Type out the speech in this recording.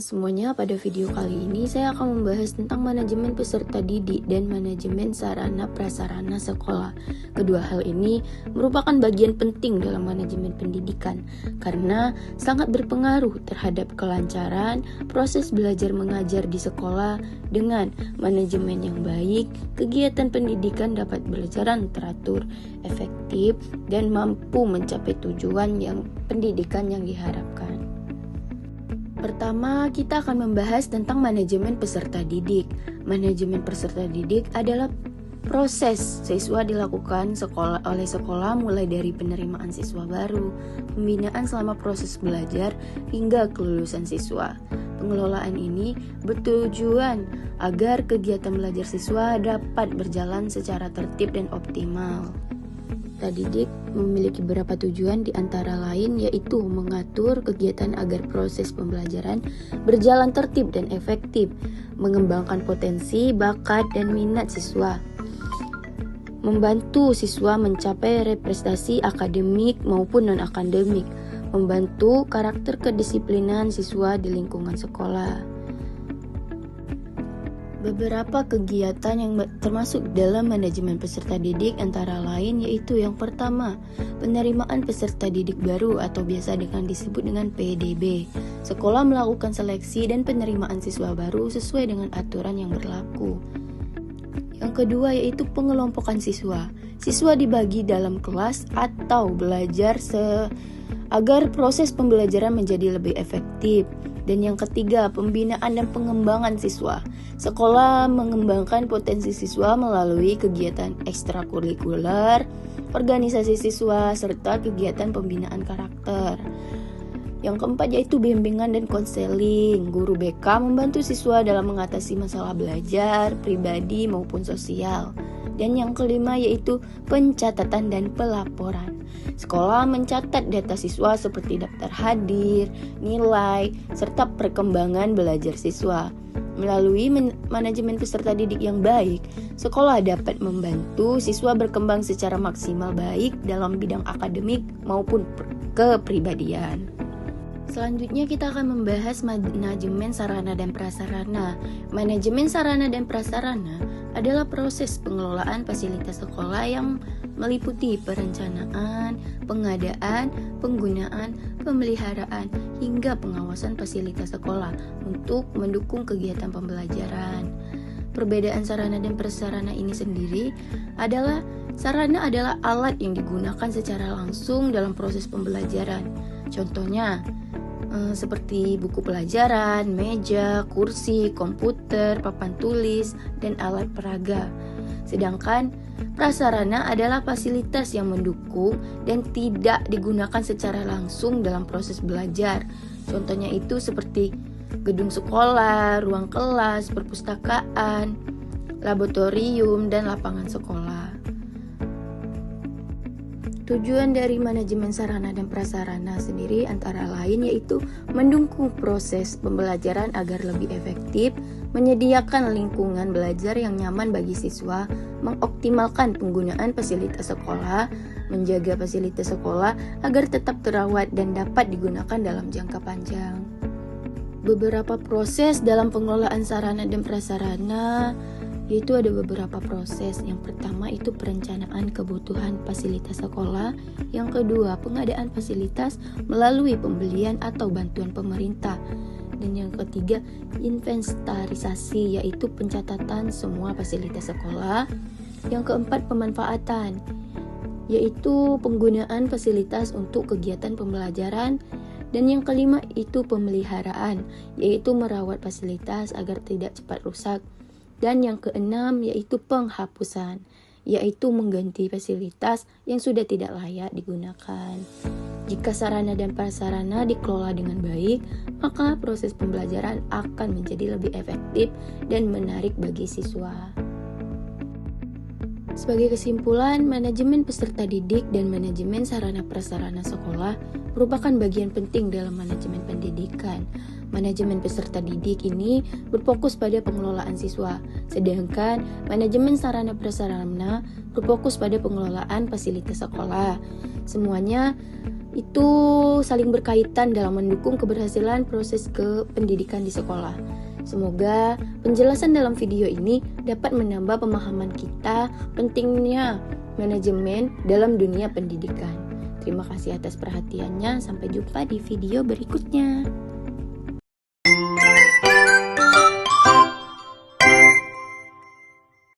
semuanya, pada video kali ini saya akan membahas tentang manajemen peserta didik dan manajemen sarana prasarana sekolah. Kedua hal ini merupakan bagian penting dalam manajemen pendidikan karena sangat berpengaruh terhadap kelancaran proses belajar mengajar di sekolah. Dengan manajemen yang baik, kegiatan pendidikan dapat berjalan teratur, efektif, dan mampu mencapai tujuan pendidikan yang diharapkan. Pertama, kita akan membahas tentang manajemen peserta didik. Manajemen peserta didik adalah proses siswa dilakukan oleh sekolah mulai dari penerimaan siswa baru, pembinaan selama proses belajar, hingga kelulusan siswa. Pengelolaan ini bertujuan agar kegiatan belajar siswa dapat berjalan secara tertib dan optimal. Peserta didik memiliki beberapa tujuan, di antara lain yaitu mengatur kegiatan agar proses pembelajaran berjalan tertib dan efektif, mengembangkan potensi, bakat, dan minat siswa, membantu siswa mencapai prestasi akademik maupun non-akademik, membantu karakter kedisiplinan siswa di lingkungan sekolah. Beberapa kegiatan yang termasuk dalam manajemen peserta didik antara lain yaitu yang pertama, penerimaan peserta didik baru atau biasa disebut dengan PDB. Sekolah melakukan seleksi dan penerimaan siswa baru sesuai dengan aturan yang berlaku. Yang kedua yaitu pengelompokan siswa. Siswa dibagi dalam kelas atau belajar agar proses pembelajaran menjadi lebih efektif. Dan yang ketiga, pembinaan dan pengembangan siswa. Sekolah mengembangkan potensi siswa melalui kegiatan ekstrakurikuler, organisasi siswa, serta kegiatan pembinaan karakter. Yang keempat yaitu bimbingan dan konseling. Guru BK membantu siswa dalam mengatasi masalah belajar, pribadi maupun sosial. Dan yang kelima yaitu pencatatan dan pelaporan. Sekolah mencatat data siswa seperti daftar hadir, nilai, serta perkembangan belajar siswa. Melalui manajemen peserta didik yang baik, sekolah dapat membantu siswa berkembang secara maksimal baik dalam bidang akademik maupun kepribadian. Selanjutnya kita akan membahas manajemen sarana dan prasarana. Manajemen sarana dan prasarana adalah proses pengelolaan fasilitas sekolah yang meliputi perencanaan, pengadaan, penggunaan, pemeliharaan, hingga pengawasan fasilitas sekolah untuk mendukung kegiatan pembelajaran. Perbedaan sarana dan prasarana ini sendiri adalah sarana adalah alat yang digunakan secara langsung dalam proses pembelajaran. Contohnya, seperti buku pelajaran, meja, kursi, komputer, papan tulis, dan alat peraga. Sedangkan prasarana adalah fasilitas yang mendukung dan tidak digunakan secara langsung dalam proses belajar. Contohnya itu seperti gedung sekolah, ruang kelas, perpustakaan, laboratorium, dan lapangan sekolah. Tujuan dari manajemen sarana dan prasarana sendiri antara lain yaitu mendukung proses pembelajaran agar lebih efektif, menyediakan lingkungan belajar yang nyaman bagi siswa, mengoptimalkan penggunaan fasilitas sekolah, menjaga fasilitas sekolah agar tetap terawat dan dapat digunakan dalam jangka panjang. Beberapa proses dalam pengelolaan sarana dan prasarana yaitu ada beberapa proses. Yang pertama itu perencanaan kebutuhan fasilitas sekolah. Yang kedua, pengadaan fasilitas melalui pembelian atau bantuan pemerintah. Dan yang ketiga, inventarisasi, yaitu pencatatan semua fasilitas sekolah. Yang keempat, pemanfaatan, yaitu penggunaan fasilitas untuk kegiatan pembelajaran. Dan yang kelima itu pemeliharaan, yaitu merawat fasilitas agar tidak cepat rusak. Dan yang keenam yaitu penghapusan, yaitu mengganti fasilitas yang sudah tidak layak digunakan. Jika sarana dan prasarana dikelola dengan baik, maka proses pembelajaran akan menjadi lebih efektif dan menarik bagi siswa. Sebagai kesimpulan, manajemen peserta didik dan manajemen sarana prasarana sekolah merupakan bagian penting dalam manajemen pendidikan. Manajemen peserta didik ini berfokus pada pengelolaan siswa, sedangkan manajemen sarana prasarana berfokus pada pengelolaan fasilitas sekolah. Semuanya itu saling berkaitan dalam mendukung keberhasilan proses kependidikan di sekolah. Semoga penjelasan dalam video ini dapat menambah pemahaman kita pentingnya manajemen dalam dunia pendidikan. Terima kasih atas perhatiannya. Sampai jumpa di video berikutnya.